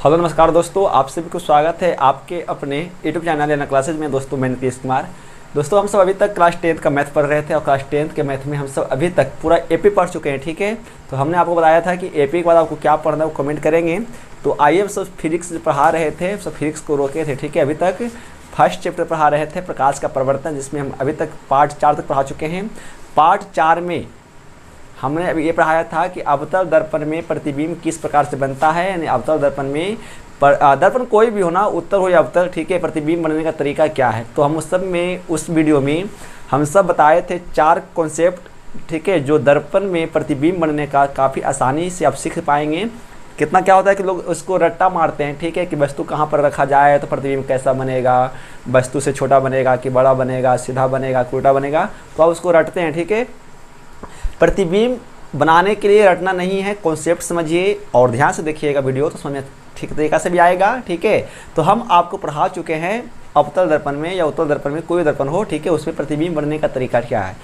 Hello नमस्कार दोस्तों, आप सभी को स्वागत है आपके अपने यूट्यूब चैनल लेना क्लासेज में। दोस्तों मैं नीतीश कुमार। दोस्तों हम सब अभी तक क्लास 10th का मैथ पढ़ रहे थे और क्लास 10th के मैथ में हम सब अभी तक पूरा एपी पढ़ चुके हैं। ठीक है, तो हमने आपको बताया था कि एपी के बाद आपको क्या पढ़ना है वो कमेंट करेंगे। तो आइए हम सब फिजिक्स पढ़ा रहे थे, सब फिजिक्स को रोके थे। ठीक है, अभी तक फर्स्ट चैप्टर पढ़ा रहे थे प्रकाश का परिवर्तन, जिसमें हम अभी तक पार्ट 4 तक पढ़ा चुके हैं। पार्ट 4 में हमने अभी ये पढ़ाया था कि अवतल दर्पण में प्रतिबिंब किस प्रकार से बनता है, यानी अवतल दर्पण में दर्पण कोई भी होना, उत्तल हो या अवतल, ठीक है, प्रतिबिंब बनने का तरीका क्या है। तो हम उस सब में उस वीडियो में हम सब बताए थे 4 कॉन्सेप्ट, ठीक है, जो दर्पण में प्रतिबिंब बनने का काफ़ी आसानी से आप सीख पाएंगे। कितना क्या होता है कि लोग उसको रट्टा मारते हैं, ठीक है, कि वस्तु कहाँ पर रखा जाए तो प्रतिबिंब कैसा बनेगा, वस्तु से छोटा बनेगा कि बड़ा बनेगा, सीधा बनेगा कि उल्टा बनेगा, तो आप उसको रटते हैं। ठीक है, प्रतिबिंब बनाने के लिए रटना नहीं है, कॉन्सेप्ट समझिए और ध्यान से देखिएगा वीडियो, तो समझ ठीक तरीक़ा से भी आएगा। ठीक है, तो हम आपको पढ़ा चुके हैं अवतल दर्पण में या उत्तल दर्पण में, कोई दर्पण हो, ठीक है, उसमें प्रतिबिंब बनने का तरीका क्या है।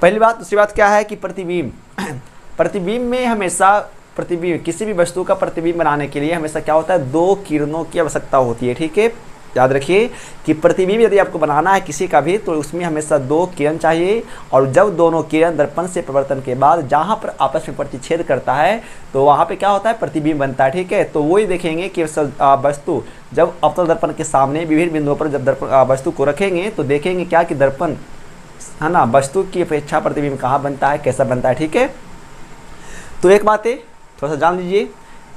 पहली बात। दूसरी बात क्या है कि प्रतिबिंब में हमेशा प्रतिबिंब, किसी भी वस्तु का प्रतिबिंब बनाने के लिए हमेशा क्या होता है, 2 किरणों की आवश्यकता होती है। ठीक है, याद रखिए कि प्रतिबिंब यदि आपको बनाना है किसी का भी, तो उसमें हमेशा 2 किरण चाहिए। और जब दोनों किरण दर्पण से परिवर्तन के बाद जहाँ पर आपस में प्रतिच्छेद करता है तो वहाँ पे क्या होता है, प्रतिबिंब बनता है। ठीक है, तो वही देखेंगे कि वस्तु जब अवतल दर्पण के सामने विभिन्न बिंदुओं पर जब दर्पण वस्तु को रखेंगे तो देखेंगे क्या कि दर्पण है ना, वस्तु की अपेक्षा प्रतिबिंब कहाँ बनता है, कैसा बनता है। ठीक है, तो एक बात है, थोड़ा सा जान लीजिए।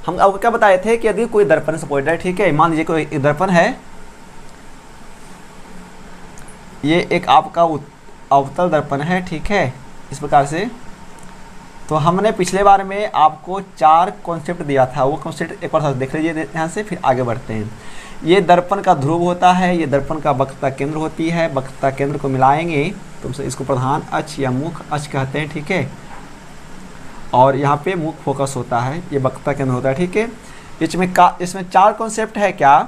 हम आपको क्या बताए थे कि यदि कोई दर्पण सपोर्ट है, ठीक है, मान लीजिए कोई दर्पण है, ये एक आपका अवतल दर्पण है, ठीक है, इस प्रकार से। तो हमने पिछले बार में आपको 4 कॉन्सेप्ट दिया था, वो कॉन्सेप्ट एक बार देख लीजिए ध्यान से, फिर आगे बढ़ते हैं। ये दर्पण का ध्रुव होता है, ये दर्पण का वक्रता केंद्र होती है, वक्रता केंद्र को मिलाएंगे तो इसको प्रधान अक्ष या मुख्य अक्ष कहते हैं। ठीक है, और यहाँ पे मुख्य फोकस होता है, ये वक्रता केंद्र होता है। ठीक है, इसमें 4 कॉन्सेप्ट है क्या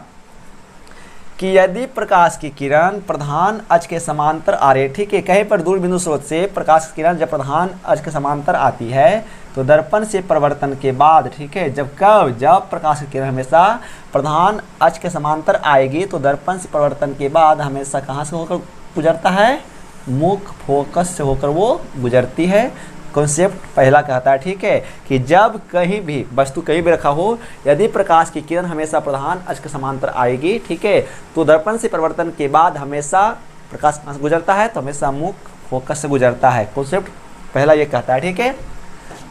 कि यदि प्रकाश की किरण प्रधान अक्ष के समांतर आ रही है, ठीक है, कहीं पर दूर बिंदु स्रोत से प्रकाश की किरण जब प्रधान अक्ष के समांतर आती है तो दर्पण से परिवर्तन के बाद, ठीक है, जब प्रकाश की किरण हमेशा प्रधान अक्ष के समांतर आएगी तो दर्पण से परिवर्तन के बाद हमेशा कहाँ से होकर गुजरता है, मुख्य फोकस से होकर वो गुजरती है। कॉन्सेप्ट पहला कहता है, ठीक है, कि जब कहीं भी वस्तु कहीं भी रखा हो, यदि प्रकाश की किरण हमेशा प्रधान अक्ष के समांतर आएगी, ठीक है, तो दर्पण से परिवर्तन के बाद हमेशा प्रकाश कहाँ से गुजरता है, तो हमेशा मुख्य फोकस से गुजरता है। कॉन्सेप्ट पहला ये कहता है। ठीक है,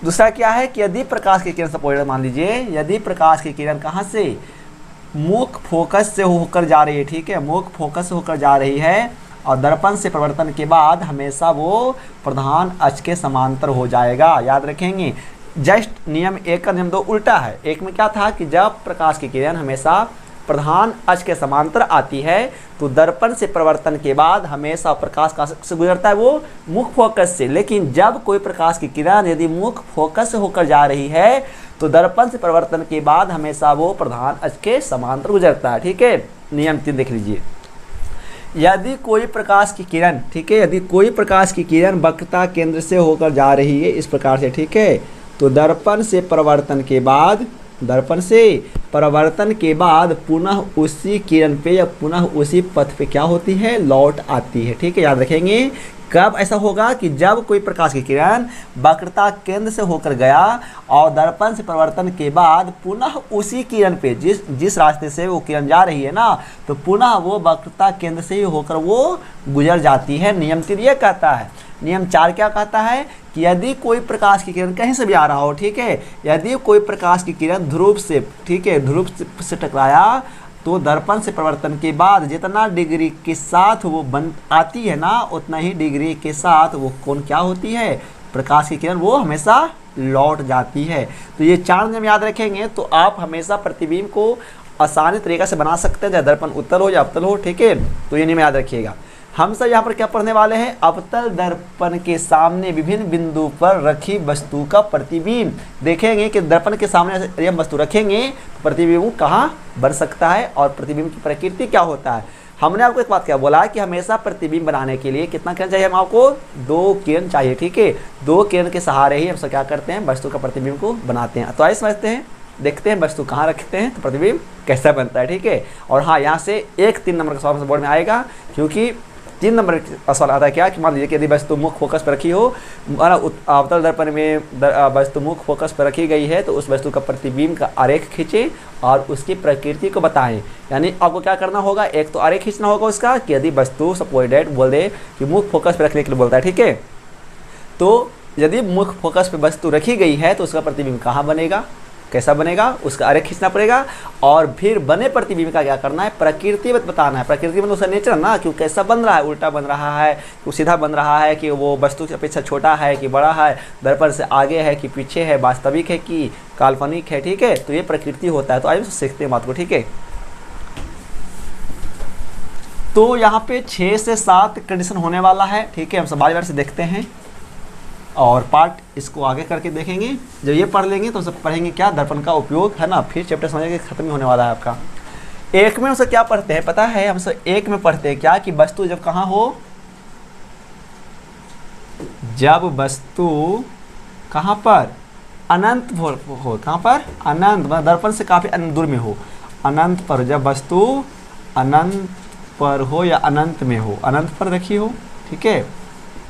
दूसरा क्या है कि यदि प्रकाश की किरण सपोज मान लीजिए, यदि प्रकाश की किरण कहाँ से, मुख्य फोकस से होकर जा रही है, ठीक है, मुख्य फोकस से होकर जा रही है और दर्पण से परिवर्तन के बाद हमेशा वो प्रधान अक्ष के समांतर हो जाएगा। याद रखेंगे, जस्ट नियम 1 का नियम 2 उल्टा है। एक में क्या था कि जब प्रकाश की किरण हमेशा प्रधान अक्ष के समांतर आती है तो दर्पण से परिवर्तन के बाद हमेशा प्रकाश का से गुजरता है वो मुख्य फोकस से। लेकिन जब कोई प्रकाश की किरण यदि मुख्य फोकस से होकर जा रही है तो दर्पण से परिवर्तन के बाद हमेशा वो प्रधान अक्ष के समांतर गुजरता है। ठीक है, नियम 3 देख लीजिए। यदि कोई प्रकाश की किरण, ठीक है, यदि कोई प्रकाश की किरण वक्रता केंद्र से होकर जा रही है इस प्रकार से, ठीक है, तो दर्पण से परिवर्तन के बाद पुनः उसी किरण पे या पुनः उसी पथ पे क्या होती है, लौट आती है। ठीक है, याद रखेंगे। कब ऐसा होगा कि जब कोई प्रकाश की किरण वक्रता केंद्र से होकर गया और दर्पण से परिवर्तन के बाद पुनः उसी किरण पे जिस रास्ते से वो किरण जा रही है ना, तो पुनः वो वक्रता केंद्र से ही होकर वो गुजर जाती है। नियम 3 ये कहता है। नियम 4 क्या कहता है कि यदि कोई प्रकाश की किरण कहीं से भी आ रहा हो, ठीक है, यदि कोई प्रकाश की किरण ध्रुव से, ठीक है, ध्रुव से टकराया तो दर्पण से परिवर्तन के बाद जितना डिग्री के साथ वो बन आती है ना, उतना ही डिग्री के साथ वो कोण क्या होती है, प्रकाश की किरण वो हमेशा लौट जाती है। तो ये 4 नियम याद रखेंगे तो आप हमेशा प्रतिबिंब को आसानी तरीके से बना सकते हैं, चाहे दर्पण उत्तल हो या अवतल हो। ठीक है, तो ये नियम याद रखिएगा। हम सब यहाँ पर क्या पढ़ने वाले हैं, अवतल दर्पण के सामने विभिन्न बिंदु पर रखी वस्तु का प्रतिबिंब। देखेंगे कि दर्पण के सामने यदि हम वस्तु रखेंगे तो प्रतिबिंब कहाँ बन सकता है और प्रतिबिंब की प्रकृति क्या होता है। हमने आपको एक बात क्या बोला कि हमेशा प्रतिबिंब बनाने के लिए कितना किरण चाहिए, हम आपको 2 किरण चाहिए। ठीक है, 2 किरण के सहारे ही हम सब क्या करते हैं, वस्तु का प्रतिबिंब को बनाते हैं। तो आइए समझते हैं देखते हैं वस्तु कहाँ रखते हैं तो प्रतिबिंब कैसा बनता है, ठीक है। और हाँ, यहाँ से एक 3 नंबर का सवाल बोर्ड में आएगा, क्योंकि 3 नंबर का सवाल आता है क्या कि मान लीजिए कि यदि वस्तु मुख्य फोकस पर रखी हो, अवतल दर्पण में वस्तु मुख्य फोकस पर रखी गई है, तो उस वस्तु का प्रतिबिंब का आरेख खींचें और उसकी प्रकृति को बताएं। यानी आपको क्या करना होगा, एक तो आरेख खींचना होगा उसका कि यदि वस्तु सपोज डेट बोल दे कि मुख्य फोकस पर रखने के लिए बोलता है, ठीक है। तो यदि मुख्य फोकस पे वस्तु रखी गई है तो उसका प्रतिबिंब कहाँ बनेगा, कैसा बनेगा, उसका आरेख खींचना पड़ेगा। और फिर बने प्रतिबिंब का क्या करना है, प्रकृति बताना है। प्रकृति मतलब उसका नेचर ना, कि वो कैसा बन रहा है, उल्टा बन रहा है, वो सीधा बन रहा है, कि वो वस्तु की अपेक्षा छोटा है कि बड़ा है, दर्पण से आगे है कि पीछे है, वास्तविक है कि काल्पनिक है, ठीक है। तो ये प्रकृति होता है। तो आइए सीखते हैं बात को, ठीक है। तो यहाँ पे 6 से 7 कंडीशन होने वाला है, ठीक है। हम सब बार से देखते हैं और पार्ट इसको आगे करके देखेंगे। जब ये पढ़ लेंगे तो सब पढ़ेंगे क्या, दर्पण का उपयोग, है ना। फिर चैप्टर समझेंगे, खत्म ही होने वाला है आपका। एक में हम सब क्या पढ़ते हैं पता है, हम सब एक में पढ़ते हैं क्या कि वस्तु जब कहाँ हो, जब वस्तु कहाँ पर अनंत हो, कहाँ पर अनंत, दर्पण से काफी दूर में हो, अनंत पर, जब वस्तु अनंत पर हो या अनंत में हो, अनंत पर रखी हो, ठीक है।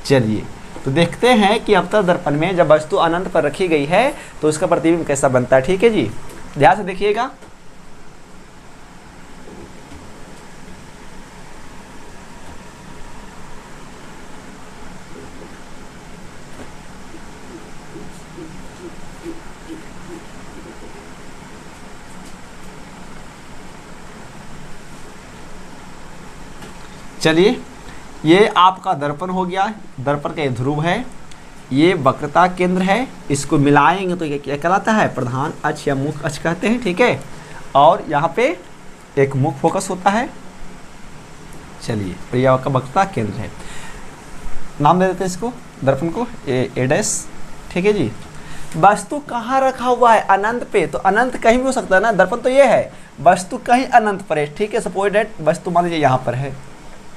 चलिए तो देखते हैं कि अवतल दर्पण में जब वस्तु अनंत पर रखी गई है तो उसका प्रतिबिंब कैसा बनता है, ठीक है जी। ध्यान से देखिएगा। चलिए, ये आपका दर्पण हो गया, दर्पण का ये ध्रुव है, ये वक्रता केंद्र है, इसको मिलाएंगे तो ये क्या कहलाता है, प्रधान अक्ष या मुख्य अक्ष कहते हैं, ठीक है। और यहाँ पे एक मुख्य फोकस होता है। चलिए, तो यह आपका वक्रता केंद्र है, नाम दे देते हैं इसको, दर्पण को ए डैश, ठीक है जी। वस्तु कहाँ रखा हुआ है, अनंत पे, तो अनंत कहीं भी हो सकता है ना, दर्पण तो ये है, वस्तु कहीं अनंत पर है, ठीक है। सपोज डेट वस्तु मान लीजिए यहाँ पर है,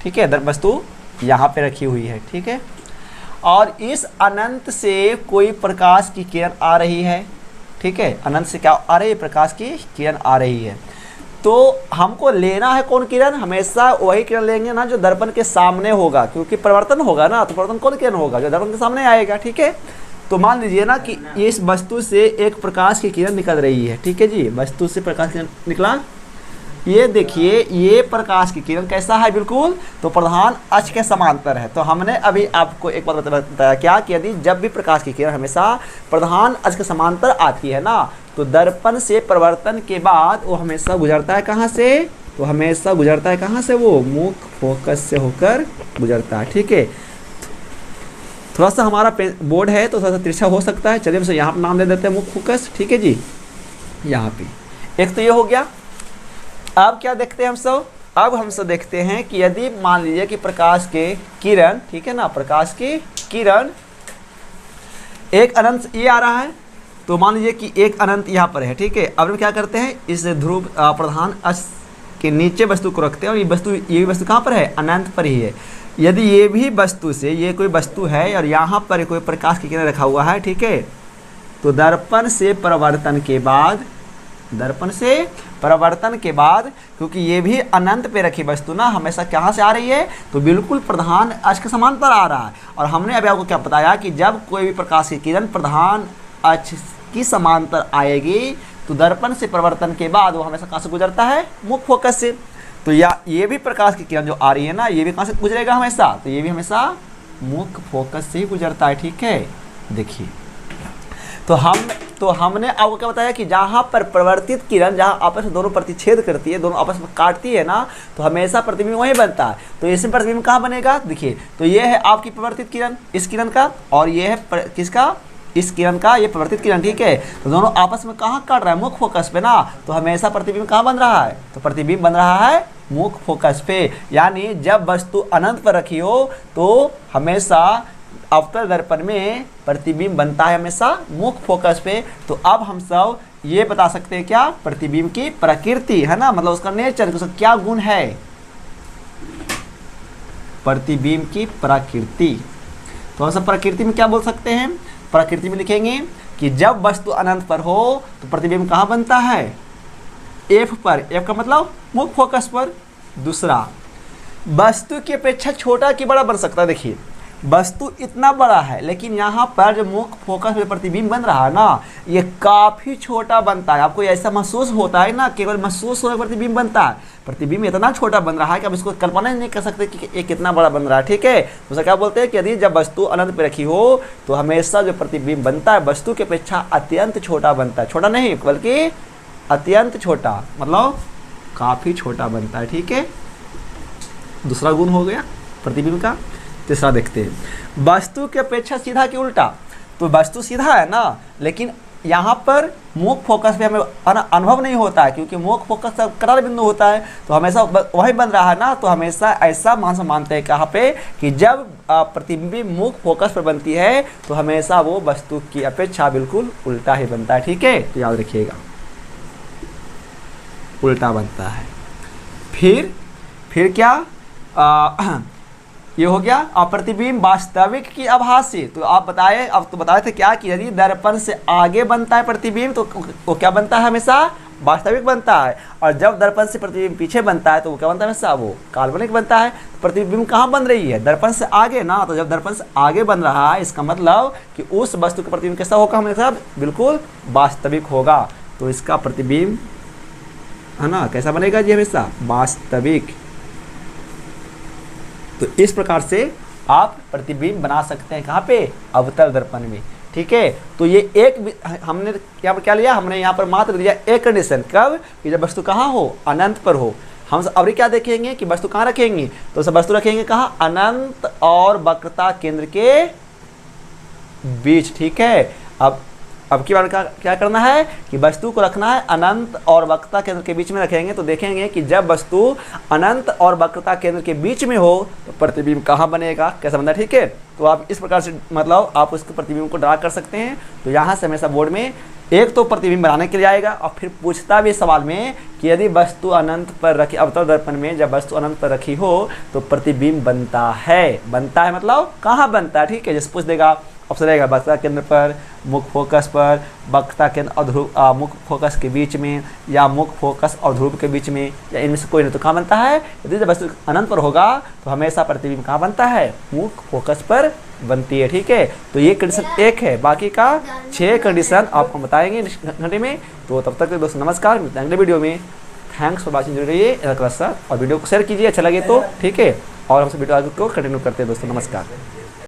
ठीक है, वस्तु यहाँ पे रखी हुई है, ठीक है। और इस अनंत से कोई प्रकाश की किरण आ रही है, ठीक है। अनंत से क्या आ रही है, प्रकाश की किरण आ रही है। तो हमको लेना है कौन किरण, हमेशा वही किरण लेंगे ना जो दर्पण के सामने होगा, क्योंकि परिवर्तन होगा ना, तो परिवर्तन कौन किरण होगा, जो दर्पण के सामने आएगा, ठीक है। तो मान लीजिए ना कि इस वस्तु से एक प्रकाश की किरण निकल रही है, ठीक है जी, वस्तु से प्रकाश किरण निकला, ये देखिए, ये प्रकाश की किरण कैसा है, बिल्कुल तो प्रधान अक्ष के समांतर है। तो हमने अभी आपको एक बात बताया क्या कि यदि जब भी प्रकाश की किरण हमेशा प्रधान अक्ष के समांतर आती है ना, तो दर्पण से परिवर्तन के बाद वो हमेशा गुजरता है कहाँ से, तो हमेशा गुजरता है कहाँ से, वो मुख्य फोकस से होकर गुजरता है, ठीक है। थोड़ा सा हमारा बोर्ड है तो थोड़ा सा तिरछा हो सकता है। चलिए हम यहाँ पर नाम दे देते हैं मुख्य फोकस, ठीक है जी। यहाँ पे एक तो ये हो गया। अब क्या देखते हैं हम सब, अब हम सब देखते हैं कि यदि मान लीजिए कि प्रकाश के किरण, ठीक है ना, प्रकाश की किरण एक अनंत ये आ रहा है, तो मान लीजिए कि एक अनंत यहाँ पर है, ठीक है। अब हम क्या करते हैं, इस ध्रुव प्रधान अक्ष के नीचे वस्तु को रखते हैं, और ये वस्तु कहाँ पर है, अनंत पर ही है। यदि ये भी वस्तु से, ये कोई वस्तु है और यहाँ पर कोई प्रकाश की किरण रखा हुआ है, ठीक है, तो दर्पण से परिवर्तन के बाद, दर्पण से परिवर्तन के बाद, क्योंकि ये भी अनंत पे रखी वस्तु ना, हमेशा कहाँ से आ रही है, तो बिल्कुल प्रधान अक्ष के समांतर आ रहा है। और हमने अभी आपको क्या बताया कि जब कोई भी प्रकाश की किरण प्रधान अक्ष की समांतर आएगी तो दर्पण से परिवर्तन के बाद वो हमेशा कहाँ से गुजरता है, मुख्य फोकस से। तो ये भी प्रकाश की किरण जो आ रही है ना, ये भी कहाँ से गुजरेगा हमेशा, तो ये भी हमेशा मुख्य फोकस से ही गुजरता है, ठीक है। देखिए, तो हमने आपको क्या बताया कि जहाँ पर परिवर्तित किरण, जहाँ आपस में दोनों प्रतिच्छेद करती है, दोनों आपस में काटती है ना, तो हमेशा प्रतिबिंब वहीं बनता है। तो इसमें प्रतिबिंब कहाँ बनेगा, देखिए, तो ये है आपकी परिवर्तित किरण, इस किरण का, और ये है किसका, इस किरण का, ये परिवर्तित किरण, ठीक है। तो दोनों आपस में कहाँ काट रहा है, मुख्य फोकस पे ना, तो हमेशा प्रतिबिंब कहाँ बन रहा है, तो प्रतिबिंब बन रहा है मुख्य फोकस पे। यानी जब वस्तु अनंत पर रखी हो तो हमेशा अवतल दर्पण में प्रतिबिंब बनता है हमेशा मुख्य फोकस पे। तो अब हम सब ये बता सकते हैं क्या, प्रतिबिंब की प्रकृति, है ना, मतलब उसका नेचर, उसका क्या गुण है, प्रतिबिंब की प्रकृति। तो हम सब प्रकृति में क्या बोल सकते हैं, प्रकृति में लिखेंगे कि जब वस्तु अनंत पर हो तो प्रतिबिंब कहाँ बनता है, एफ पर। एफ का मतलब मुख्य फोकस पर। दूसरा, वस्तु की अपेक्षा छोटा कि बड़ा बन सकता है। देखिए वस्तु इतना बड़ा है लेकिन यहाँ पर जो मुख्य फोकस में प्रतिबिंब बन रहा है ना, ये काफ़ी छोटा बनता है। आपको ऐसा महसूस होता है ना, केवल महसूस होकर प्रतिबिंब बनता है। प्रतिबिंब इतना छोटा बन रहा है कि आप इसको कल्पना नहीं कर सकते कि ये कितना बड़ा बन रहा है। ठीक है, तो क्या बोलते हैं कि यदि जब वस्तु अनंत पर रखी हो तो हमेशा जो प्रतिबिंब बनता है वस्तु की अपेक्षा अत्यंत छोटा बनता है। छोटा नहीं बल्कि अत्यंत छोटा, मतलब काफ़ी छोटा बनता है। ठीक है, दूसरा गुण हो गया प्रतिबिंब का। तीसरा देखते हैं, वस्तु की अपेक्षा सीधा कि उल्टा। तो वस्तु सीधा है ना, लेकिन यहाँ पर मुख्य फोकस पे हमें अनुभव नहीं होता है, क्योंकि मुख्य फोकस का करार बिंदु होता है तो हमेशा वही बन रहा है ना। तो हमेशा ऐसा मानते हैं कहाँ पे कि जब प्रतिबिंब मुख्य फोकस पर बनती है तो हमेशा वो वस्तु की अपेक्षा बिल्कुल उल्टा ही बनता है। ठीक है, तो याद रखिएगा उल्टा बनता है। फिर क्या, ये हो गया प्रतिबिंब वास्तविक की आभासी। तो आप बताए, अब तो बताए थे क्या कि यदि दर्पण से आगे बनता है प्रतिबिंब तो वो क्या बनता है, हमेशा वास्तविक बनता है। और जब दर्पण से प्रतिबिंब पीछे बनता है तो वो क्या बनता है, हमेशा वो काल्पनिक बनता है। प्रतिबिंब कहाँ बन रही है, दर्पण से आगे ना। तो जब दर्पण से आगे बन रहा है इसका मतलब कि उस वस्तु का प्रतिबिंब कैसा होगा, हमेशा बिल्कुल वास्तविक होगा। तो इसका प्रतिबिंब है ना कैसा बनेगा जी, हमेशा वास्तविक। तो इस प्रकार से आप प्रतिबिंब बना सकते हैं कहाँ पे, अवतल दर्पण में। ठीक है, तो ये एक हमने यहाँ पर क्या लिया, हमने यहाँ पर मात्र दिया एक कंडीशन, कब, कि जब वस्तु कहाँ हो, अनंत पर हो। हम अभी क्या देखेंगे कि वस्तु कहाँ रखेंगे, तो सब वस्तु रखेंगे कहाँ, अनंत और वक्रता केंद्र के बीच। ठीक है, अब की बार क्या करना है कि वस्तु को रखना है अनंत और वक्रता केंद्र के बीच में रखेंगे। तो देखेंगे कि जब वस्तु अनंत और वक्रता केंद्र के बीच में हो तो प्रतिबिंब कहाँ बनेगा, कैसा बनता है। ठीक है, तो आप इस प्रकार से मतलब आप उसके प्रतिबिंब को ड्रा कर सकते हैं। तो यहाँ से हमेशा बोर्ड में एक तो प्रतिबिंब बनाने के लिए आएगा और फिर पूछता भी सवाल में कि यदि वस्तु अनंत पर रखी, अवतल दर्पण में जब वस्तु अनंत पर रखी हो तो प्रतिबिंब बनता है मतलब कहाँ बनता है। ठीक है, जैसे पूछ देगा ऑप्शन रहेगा वक्रता केंद्र पर, मुख्य फोकस पर, वक्रता केंद्र और ध्रुव मुख्य फोकस के बीच में, या मुख्य फोकस और ध्रुव के बीच में, या इनमें से कोई नहीं। तो कहाँ बनता है, यदि जब वस्तु अनंत पर होगा तो हमेशा प्रतिबिंब कहाँ बनता है, मुख्य फोकस पर बनती है। ठीक है, तो ये कंडीशन एक है, बाकी का 6 कंडीशन आपको बताएंगे नेक्स्ट घंटे में। तो तब तक दोस्तों नमस्कार, मिलते हैं अगले वीडियो में। थैंक्स फॉर वॉचिंग, जुड़े रहिए और वीडियो को शेयर कीजिए अच्छा लगे तो। ठीक है, और हमसे वीडियो आगे को कंटिन्यू करते हैं दोस्तों, नमस्कार।